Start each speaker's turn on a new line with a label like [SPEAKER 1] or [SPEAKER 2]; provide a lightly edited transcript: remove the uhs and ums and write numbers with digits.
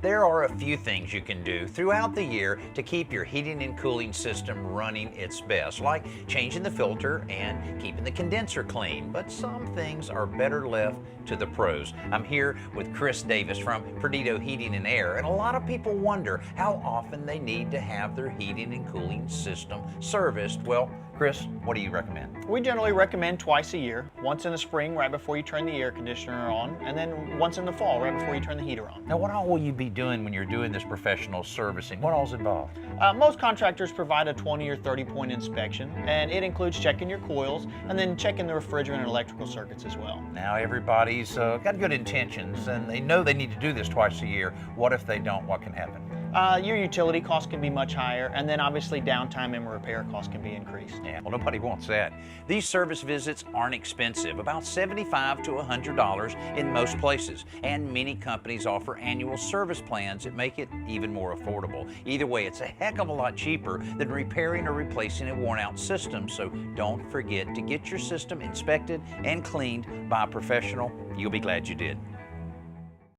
[SPEAKER 1] There are a few things you can do throughout the year to keep your heating and cooling system running its best, like changing the filter and keeping the condenser clean. But some things are better left to the pros. I'm here with Chris Davis from Perdido Heating and Air, and a lot of people wonder how often they need to have their heating and cooling system serviced. Well, Chris, what do you recommend?
[SPEAKER 2] We generally recommend twice a year, once in the spring right before you turn the air conditioner on, and then once in the fall right before you turn the heater on.
[SPEAKER 1] Now, what all will you be doing when you're doing this professional servicing? What all's involved?
[SPEAKER 2] Most contractors provide a 20 or 30 point inspection, and it includes checking your coils and then checking the refrigerant and electrical circuits as well.
[SPEAKER 1] Now, everybody's got good intentions and they know they need to do this twice a year. What if they don't? What can happen?
[SPEAKER 2] Your utility costs can be much higher, and then obviously downtime and repair costs can be increased.
[SPEAKER 1] Yeah, well, nobody wants that. These service visits aren't expensive, about $75 to $100 in most places, and many companies offer annual service plans that make it even more affordable. Either way, it's a heck of a lot cheaper than repairing or replacing a worn-out system, so don't forget to get your system inspected and cleaned by a professional. You'll be glad you did.